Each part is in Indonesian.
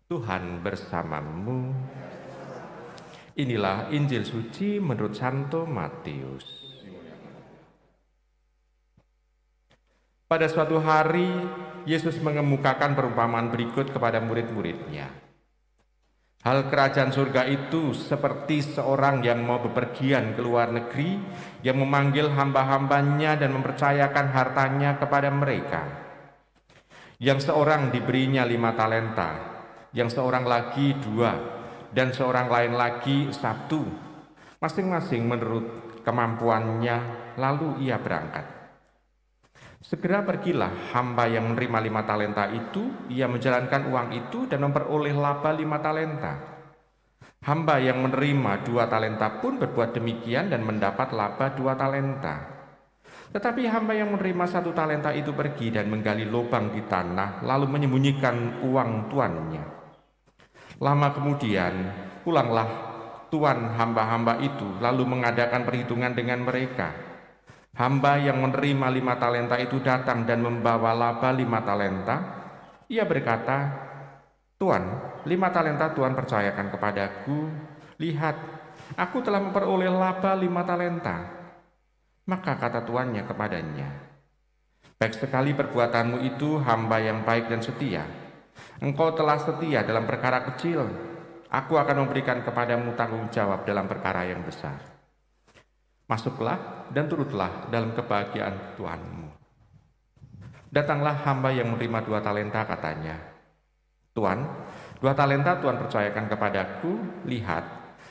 Tuhan bersamamu. Inilah Injil suci menurut Santo Matius. Pada suatu hari, Yesus mengemukakan perumpamaan berikut kepada murid-muridnya. Hal kerajaan surga itu seperti seorang yang mau bepergian ke luar negeri, yang memanggil hamba-hambanya dan mempercayakan hartanya kepada mereka. Yang seorang diberinya 5 talenta, yang seorang lagi 2, dan seorang lain lagi 1, masing-masing menurut kemampuannya. Lalu ia berangkat. Segera pergilah hamba yang menerima 5 talenta itu. Ia menjalankan uang itu dan memperoleh laba 5 talenta. Hamba yang menerima 2 talenta pun berbuat demikian dan mendapat laba 2 talenta. Tetapi hamba yang menerima 1 talenta itu pergi dan menggali lubang di tanah, lalu menyembunyikan uang tuannya. Lama kemudian pulanglah tuan hamba-hamba itu, lalu mengadakan perhitungan dengan mereka. Hamba yang menerima 5 talenta itu datang dan membawa laba 5 talenta. Ia berkata, "Tuan, 5 talenta Tuan percayakan kepadaku. Lihat, aku telah memperoleh laba 5 talenta." Maka kata tuannya kepadanya, "Baik sekali perbuatanmu itu, hamba yang baik dan setia. Engkau telah setia dalam perkara kecil, aku akan memberikan kepadamu tanggung jawab dalam perkara yang besar. Masuklah dan turutlah dalam kebahagiaan Tuanmu." Datanglah hamba yang menerima 2 talenta, katanya, "Tuan, 2 talenta Tuan percayakan kepadaku. Lihat,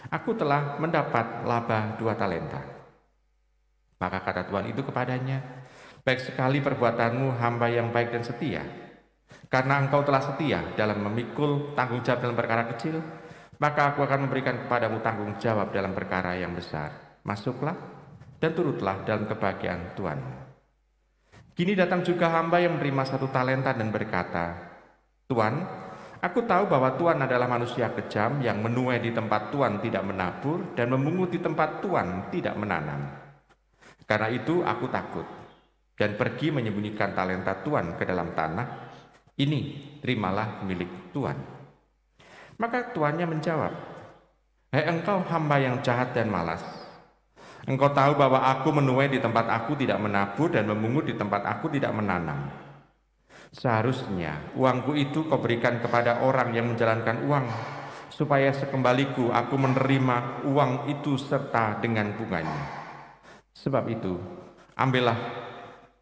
aku telah mendapat laba 2 talenta." Maka kata tuan itu kepadanya, "Baik sekali perbuatanmu, hamba yang baik dan setia. Karena engkau telah setia dalam memikul tanggung jawab dalam perkara kecil, maka aku akan memberikan kepadamu tanggung jawab dalam perkara yang besar. Masuklah dan turutlah dalam kebahagiaan Tuhanmu." Kini datang juga hamba yang menerima 1 talenta dan berkata, "Tuan, aku tahu bahwa Tuan adalah manusia kejam yang menuai di tempat Tuan tidak menabur dan memungut di tempat Tuan tidak menanam. Karena itu aku takut dan pergi menyembunyikan talenta Tuan ke dalam tanah. Ini terimalah milik Tuan." Maka tuannya menjawab, "Hai engkau hamba yang jahat dan malas. Engkau tahu bahwa aku menuai di tempat aku tidak menabur dan memungut di tempat aku tidak menanam. Seharusnya uangku itu kau berikan kepada orang yang menjalankan uang, supaya sekembaliku aku menerima uang itu serta dengan bunganya. Sebab itu, ambillah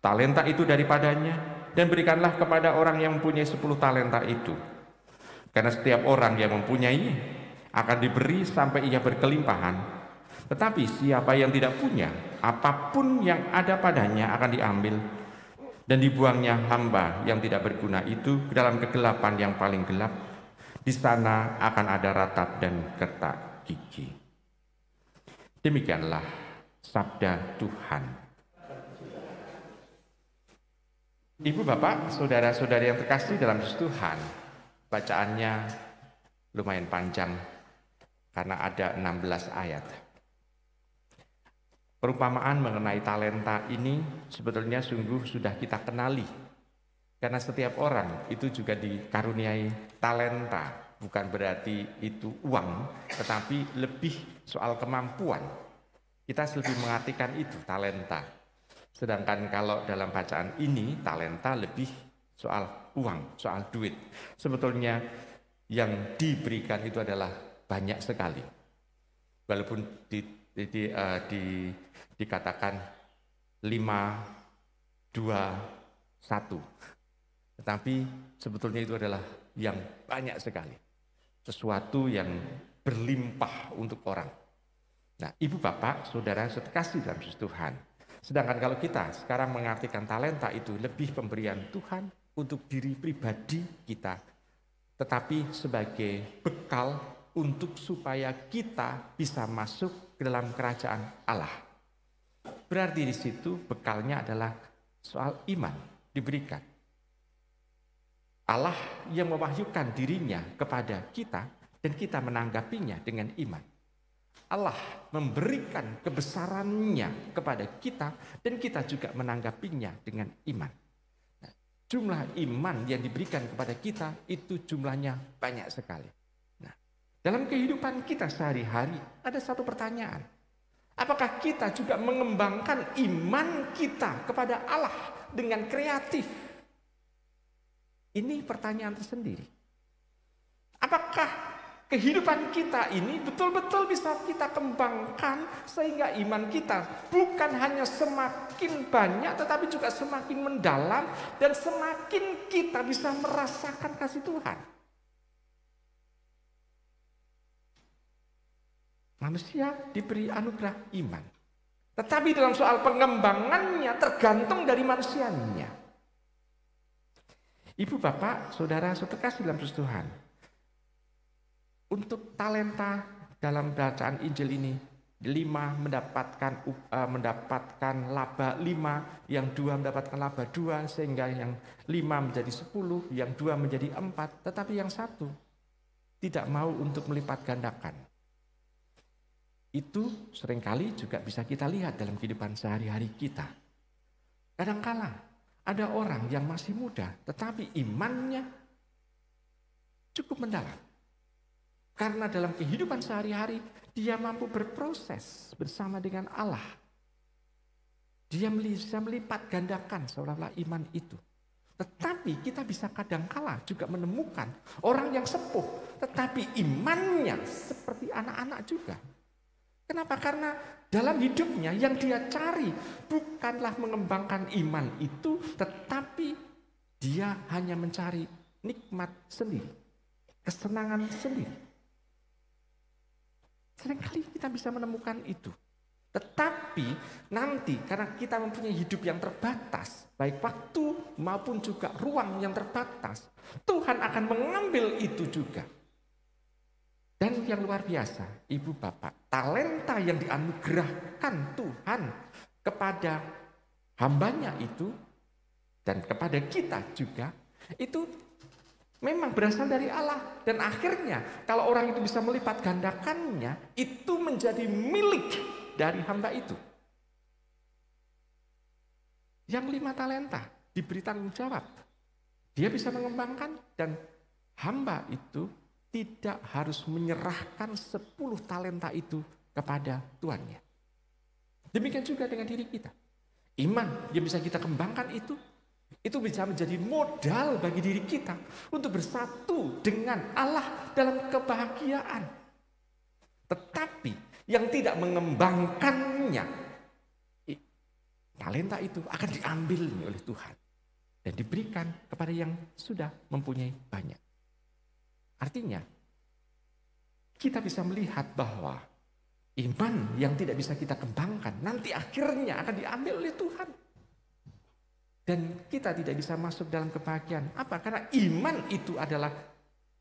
talenta itu daripadanya dan berikanlah kepada orang yang mempunyai 10 talenta itu. Karena setiap orang yang mempunyai akan diberi sampai ia berkelimpahan. Tetapi siapa yang tidak punya, apapun yang ada padanya akan diambil dan dibuangnya hamba yang tidak berguna itu ke dalam kegelapan yang paling gelap. Di sana akan ada ratap dan gertak gigi." Demikianlah sabda Tuhan. Ibu, bapak, saudara-saudari yang terkasih dalam Tuhan, bacaannya lumayan panjang karena ada 16 ayat. Perumpamaan mengenai talenta ini sebetulnya sungguh sudah kita kenali, karena setiap orang itu juga dikaruniai talenta. Bukan berarti itu uang, tetapi lebih soal kemampuan. Kita lebih mengartikan itu talenta. Sedangkan kalau dalam bacaan ini talenta lebih soal uang, soal duit. Sebetulnya yang diberikan itu adalah banyak sekali. Walaupun dikatakan 5, 2, 1. Tetapi sebetulnya itu adalah yang banyak sekali. Sesuatu yang berlimpah untuk orang. Nah, ibu bapak, saudara terkasih dalam Tuhan. Sedangkan kalau kita sekarang mengartikan talenta itu lebih pemberian Tuhan untuk diri pribadi kita, tetapi sebagai bekal untuk supaya kita bisa masuk ke dalam kerajaan Allah. Berarti di situ bekalnya adalah soal iman diberikan. Allah yang mewahyukan dirinya kepada kita dan kita menanggapinya dengan iman. Allah memberikan kebesarannya kepada kita dan kita juga menanggapinya dengan iman. Nah, jumlah iman yang diberikan kepada kita itu jumlahnya banyak sekali. Nah, dalam kehidupan kita sehari-hari ada satu pertanyaan. Apakah kita juga mengembangkan iman kita kepada Allah dengan kreatif? Ini pertanyaan tersendiri. Apakah kehidupan kita ini betul-betul bisa kita kembangkan sehingga iman kita bukan hanya semakin banyak tetapi juga semakin mendalam dan semakin kita bisa merasakan kasih Tuhan. Manusia diberi anugerah iman. Tetapi dalam soal pengembangannya tergantung dari manusianya. Ibu, bapak, saudara, saudara kasih dalam Kristus Tuhan. Untuk talenta dalam bacaan Injil ini, 5 mendapatkan laba 5, yang 2 mendapatkan laba 2, sehingga yang 5 menjadi 10, yang 2 menjadi 4, tetapi yang 1 tidak mau untuk melipat gandakan. Itu seringkali juga bisa kita lihat dalam kehidupan sehari-hari kita. Kadangkala ada orang yang masih muda, tetapi imannya cukup mendalam. Karena dalam kehidupan sehari-hari, dia mampu berproses bersama dengan Allah. Dia bisa melipat gandakan seolah-olah iman itu. Tetapi kita bisa kadangkala juga menemukan orang yang sepuh, tetapi imannya seperti anak-anak juga. Kenapa? Karena dalam hidupnya yang dia cari bukanlah mengembangkan iman itu, tetapi dia hanya mencari nikmat sendiri, kesenangan sendiri. Seringkali kita bisa menemukan itu. Tetapi nanti karena kita mempunyai hidup yang terbatas, baik waktu maupun juga ruang yang terbatas, Tuhan akan mengambil itu juga. Dan yang luar biasa, ibu bapak, talenta yang dianugerahkan Tuhan kepada hambanya itu dan kepada kita juga, itu memang berasal dari Allah. Dan akhirnya kalau orang itu bisa melipat gandakannya, itu menjadi milik dari hamba itu. Yang 5 talenta diberi tanggung jawab. Dia bisa mengembangkan dan hamba itu tidak harus menyerahkan 10 talenta itu kepada tuannya. Demikian juga dengan diri kita. Iman yang bisa kita kembangkan itu bisa menjadi modal bagi diri kita untuk bersatu dengan Allah dalam kebahagiaan. Tetapi yang tidak mengembangkannya, talenta itu akan diambil oleh Tuhan dan diberikan kepada yang sudah mempunyai banyak. Artinya, kita bisa melihat bahwa iman yang tidak bisa kita kembangkan nanti akhirnya akan diambil oleh Tuhan. Dan kita tidak bisa masuk dalam kebahagiaan. Apa? Karena iman itu adalah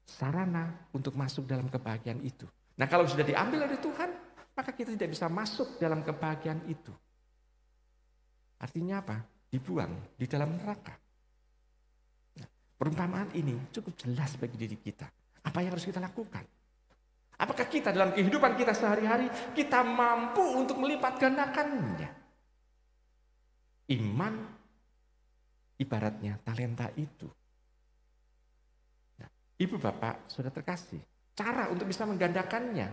sarana untuk masuk dalam kebahagiaan itu. Nah, kalau sudah diambil oleh Tuhan, maka kita tidak bisa masuk dalam kebahagiaan itu. Artinya apa? Dibuang di dalam neraka. Nah, perumpamaan ini cukup jelas bagi diri kita. Apa yang harus kita lakukan? Apakah kita dalam kehidupan kita sehari-hari, kita mampu untuk melipat gandakannya? Iman ibaratnya talenta itu. Nah, ibu bapak sudah terkasih. Cara untuk bisa menggandakannya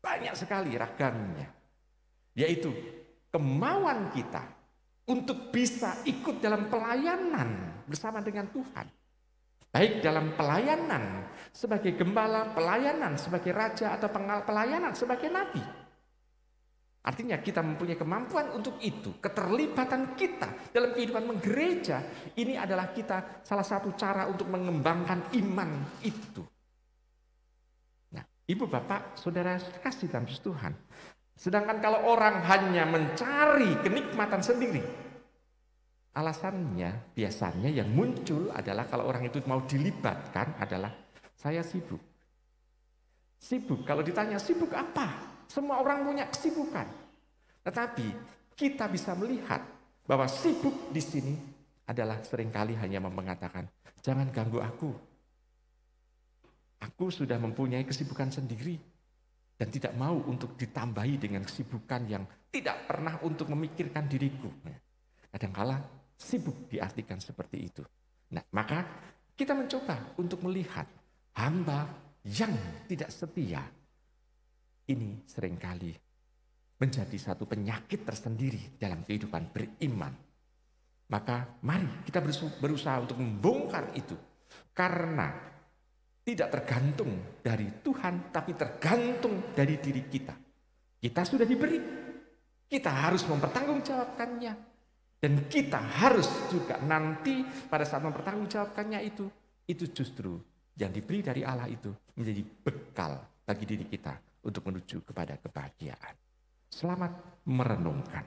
banyak sekali ragamnya. Yaitu kemauan kita untuk bisa ikut dalam pelayanan bersama dengan Tuhan. Baik dalam pelayanan sebagai gembala, pelayanan sebagai raja, atau pelayanan sebagai nabi. Artinya kita mempunyai kemampuan untuk itu. Keterlibatan kita dalam kehidupan menggereja, ini adalah kita salah satu cara untuk mengembangkan iman itu. Nah, ibu bapak, saudara kasih dalam Tuhan. Sedangkan kalau orang hanya mencari kenikmatan sendiri, alasannya biasanya yang muncul adalah kalau orang itu mau dilibatkan adalah saya sibuk. Sibuk, kalau ditanya sibuk apa? Semua orang punya kesibukan. Tetapi kita bisa melihat bahwa sibuk di sini adalah seringkali hanya mengatakan, jangan ganggu aku. Aku sudah mempunyai kesibukan sendiri dan tidak mau untuk ditambahi dengan kesibukan yang tidak pernah untuk memikirkan diriku. Kadang-kala sibuk diartikan seperti itu. Nah, maka kita mencoba untuk melihat hamba yang tidak setia. Ini seringkali menjadi satu penyakit tersendiri dalam kehidupan beriman. Maka mari kita berusaha untuk membongkar itu. Karena tidak tergantung dari Tuhan, tapi tergantung dari diri kita. Kita sudah diberi, kita harus mempertanggungjawabkannya. Dan kita harus juga nanti pada saat mempertanggungjawabkannya itu justru yang diberi dari Allah itu menjadi bekal bagi diri kita untuk menuju kepada kebahagiaan. Selamat merenungkan.